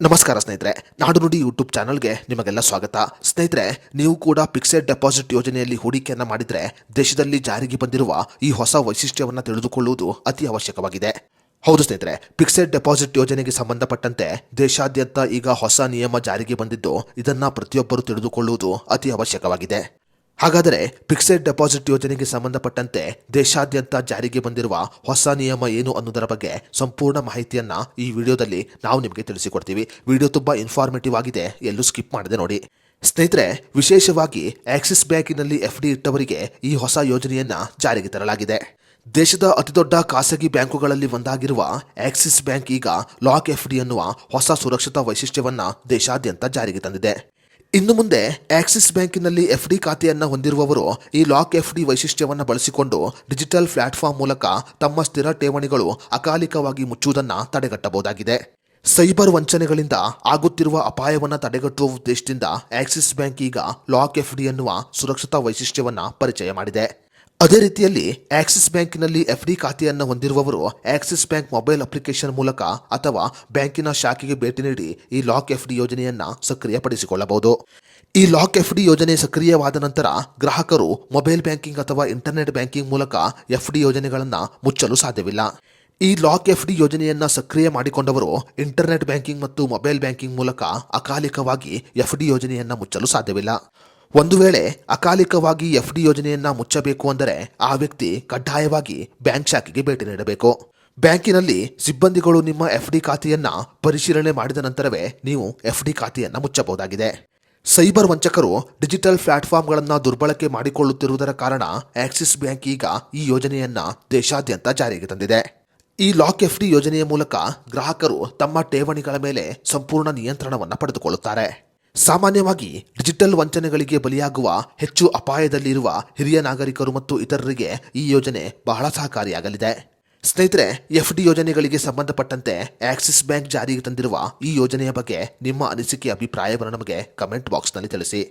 ನಮಸ್ಕಾರ ಸ್ನೇಹಿತರೆ, ನಾಡು ನುಡಿ ಯೂಟ್ಯೂಬ್ ಚಾನಲ್ಗೆ ನಿಮಗೆಲ್ಲ ಸ್ವಾಗತ. ಸ್ನೇಹಿತರೆ, ನೀವು ಕೂಡ ಫಿಕ್ಸೆಡ್ ಡೆಪಾಸಿಟ್ ಯೋಜನೆಯಲ್ಲಿ ಹೂಡಿಕೆಯನ್ನ ಮಾಡಿದ್ರೆ ದೇಶದಲ್ಲಿ ಜಾರಿಗೆ ಬಂದಿರುವ ಈ ಹೊಸ ವೈಶಿಷ್ಟ್ಯವನ್ನು ತಿಳಿದುಕೊಳ್ಳುವುದು ಅತಿ ಅವಶ್ಯಕವಾಗಿದೆ. ಹೌದು ಸ್ನೇಹಿತರೆ, ಫಿಕ್ಸೆಡ್ ಡೆಪಾಸಿಟ್ ಯೋಜನೆಗೆ ಸಂಬಂಧಪಟ್ಟಂತೆ ದೇಶಾದ್ಯಂತ ಈಗ ಹೊಸ ನಿಯಮ ಜಾರಿಗೆ ಬಂದಿದ್ದು ಇದನ್ನ ಪ್ರತಿಯೊಬ್ಬರು ತಿಳಿದುಕೊಳ್ಳುವುದು ಅತಿ ಅವಶ್ಯಕವಾಗಿದೆ. ಹಾಗಾದರೆ ಫಿಕ್ಸೆಡ್ ಡೆಪಾಸಿಟ್ ಯೋಜನೆಗೆ ಸಂಬಂಧಪಟ್ಟಂತೆ ದೇಶಾದ್ಯಂತ ಜಾರಿಗೆ ಬಂದಿರುವ ಹೊಸ ನಿಯಮ ಏನು ಅನ್ನೋದರ ಬಗ್ಗೆ ಸಂಪೂರ್ಣ ಮಾಹಿತಿಯನ್ನ ಈ ವಿಡಿಯೋದಲ್ಲಿ ನಾವು ನಿಮಗೆ ತಿಳಿಸಿಕೊಡ್ತೀವಿ. ವಿಡಿಯೋ ತುಂಬಾ ಇನ್ಫಾರ್ಮೇಟಿವ್ ಆಗಿದೆ, ಎಲ್ಲೂ ಸ್ಕಿಪ್ ಮಾಡದೆ ನೋಡಿ. ಸ್ನೇಹಿತರೆ, ವಿಶೇಷವಾಗಿ ಆಕ್ಸಿಸ್ ಬ್ಯಾಂಕಿನಲ್ಲಿ ಎಫ್ಡಿ ಇಟ್ಟವರಿಗೆ ಈ ಹೊಸ ಯೋಜನೆಯನ್ನ ಜಾರಿಗೆ ತರಲಾಗಿದೆ. ದೇಶದ ಅತಿದೊಡ್ಡ ಖಾಸಗಿ ಬ್ಯಾಂಕುಗಳಲ್ಲಿ ಒಂದಾಗಿರುವ ಆಕ್ಸಿಸ್ ಬ್ಯಾಂಕ್ ಈಗ ಲಾಕ್ ಎಫ್ಡಿ ಎನ್ನುವ ಹೊಸ ಸುರಕ್ಷತಾ ವೈಶಿಷ್ಟ್ಯವನ್ನ ದೇಶಾದ್ಯಂತ ಜಾರಿಗೆ ತಂದಿದೆ. ಇನ್ನು ಮುಂದೆ ಆಕ್ಸಿಸ್ ಬ್ಯಾಂಕಿನಲ್ಲಿ ಎಫ್ಡಿ ಖಾತೆಯನ್ನು ಹೊಂದಿರುವವರು ಈ ಲಾಕ್ ಎಫ್ಡಿ ವೈಶಿಷ್ಟ್ಯವನ್ನು ಬಳಸಿಕೊಂಡು ಡಿಜಿಟಲ್ ಪ್ಲಾಟ್ಫಾರ್ಮ್ ಮೂಲಕ ತಮ್ಮ ಸ್ಥಿರ ಠೇವಣಿಗಳು ಅಕಾಲಿಕವಾಗಿ ಮುಚ್ಚುವುದನ್ನು ತಡೆಗಟ್ಟಬಹುದಾಗಿದೆ. ಸೈಬರ್ ವಂಚನೆಗಳಿಂದ ಆಗುತ್ತಿರುವ ಅಪಾಯವನ್ನು ತಡೆಗಟ್ಟುವ ಉದ್ದೇಶದಿಂದ ಆಕ್ಸಿಸ್ ಬ್ಯಾಂಕ್ ಈಗ ಲಾಕ್ ಎಫ್ಡಿ ಎನ್ನುವ ಸುರಕ್ಷತಾ ವೈಶಿಷ್ಟ್ಯವನ್ನು ಪರಿಚಯ ಮಾಡಿದೆ. ಅದೇ ರೀತಿಯಲ್ಲಿ ಆಕ್ಸಿಸ್ ಬ್ಯಾಂಕಿನಲ್ಲಿ ಎಫ್ಡಿ ಖಾತೆಯನ್ನು ಹೊಂದಿರುವವರು ಆಕ್ಸಿಸ್ ಬ್ಯಾಂಕ್ ಮೊಬೈಲ್ ಅಪ್ಲಿಕೇಶನ್ ಮೂಲಕ ಅಥವಾ ಬ್ಯಾಂಕಿನ ಶಾಖೆಗೆ ಭೇಟಿ ನೀಡಿ ಈ ಲಾಕ್ ಎಫ್ಡಿ ಯೋಜನೆಯನ್ನ ಸಕ್ರಿಯಪಡಿಸಿಕೊಳ್ಳಬಹುದು. ಈ ಲಾಕ್ ಎಫ್ಡಿ ಯೋಜನೆ ಸಕ್ರಿಯವಾದ ನಂತರ ಗ್ರಾಹಕರು ಮೊಬೈಲ್ ಬ್ಯಾಂಕಿಂಗ್ ಅಥವಾ ಇಂಟರ್ನೆಟ್ ಬ್ಯಾಂಕಿಂಗ್ ಮೂಲಕ ಎಫ್ಡಿ ಯೋಜನೆಗಳನ್ನು ಮುಚ್ಚಲು ಸಾಧ್ಯವಿಲ್ಲ. ಈ ಲಾಕ್ ಎಫ್ಡಿ ಯೋಜನೆಯನ್ನ ಸಕ್ರಿಯ ಮಾಡಿಕೊಂಡವರು ಇಂಟರ್ನೆಟ್ ಬ್ಯಾಂಕಿಂಗ್ ಮತ್ತು ಮೊಬೈಲ್ ಬ್ಯಾಂಕಿಂಗ್ ಮೂಲಕ ಅಕಾಲಿಕವಾಗಿ ಎಫ್ಡಿ ಯೋಜನೆಯನ್ನ ಮುಚ್ಚಲು ಸಾಧ್ಯವಿಲ್ಲ. ಒಂದು ವೇಳೆ ಅಕಾಲಿಕವಾಗಿ ಎಫ್ಡಿ ಯೋಜನೆಯನ್ನ ಮುಚ್ಚಬೇಕು ಅಂದರೆ ಆ ವ್ಯಕ್ತಿ ಕಡ್ಡಾಯವಾಗಿ ಬ್ಯಾಂಕ್ ಶಾಖೆಗೆ ಭೇಟಿ ನೀಡಬೇಕು. ಬ್ಯಾಂಕಿನಲ್ಲಿ ಸಿಬ್ಬಂದಿಗಳು ನಿಮ್ಮ ಎಫ್ಡಿ ಖಾತೆಯನ್ನ ಪರಿಶೀಲನೆ ಮಾಡಿದ ನಂತರವೇ ನೀವು ಎಫ್ಡಿ ಖಾತೆಯನ್ನ ಮುಚ್ಚಬಹುದಾಗಿದೆ. ಸೈಬರ್ ವಂಚಕರು ಡಿಜಿಟಲ್ ಪ್ಲಾಟ್ಫಾರ್ಮ್ಗಳನ್ನು ದುರ್ಬಳಕೆ ಮಾಡಿಕೊಳ್ಳುತ್ತಿರುವುದರ ಕಾರಣ ಆಕ್ಸಿಸ್ ಬ್ಯಾಂಕ್ ಈಗ ಈ ಯೋಜನೆಯನ್ನ ದೇಶಾದ್ಯಂತ ಜಾರಿಗೆ ತಂದಿದೆ. ಈ ಲಾಕ್ ಎಫ್ಡಿ ಯೋಜನೆಯ ಮೂಲಕ ಗ್ರಾಹಕರು ತಮ್ಮ ಠೇವಣಿಗಳ ಮೇಲೆ ಸಂಪೂರ್ಣ ನಿಯಂತ್ರಣವನ್ನು ಪಡೆದುಕೊಳ್ಳುತ್ತಾರೆ. ಸಾಮಾನ್ಯವಾಗಿ ಡಿಜಿಟಲ್ ವಂಚನೆಗಳಿಗೆ ಬಲಿಯಾಗುವ ಹೆಚ್ಚು ಅಪಾಯದಲ್ಲಿರುವ ಹಿರಿಯ ನಾಗರಿಕರು ಮತ್ತು ಇತರರಿಗೆ ಈ ಯೋಜನೆ ಬಹಳ ಸಹಕಾರಿಯಾಗಲಿದೆ. ಸ್ನೇಹಿತರೆ, ಎಫ್ಡಿ ಯೋಜನೆಗಳಿಗೆ ಸಂಬಂಧಪಟ್ಟಂತೆ ಆಕ್ಸಿಸ್ ಬ್ಯಾಂಕ್ ಜಾರಿಗೆ ತಂದಿರುವ ಈ ಯೋಜನೆಯ ಬಗ್ಗೆ ನಿಮ್ಮ ಅನಿಸಿಕೆ ಅಭಿಪ್ರಾಯವನ್ನು ನಮಗೆ ಕಮೆಂಟ್ ಬಾಕ್ಸ್ನಲ್ಲಿ ತಿಳಿಸಿ.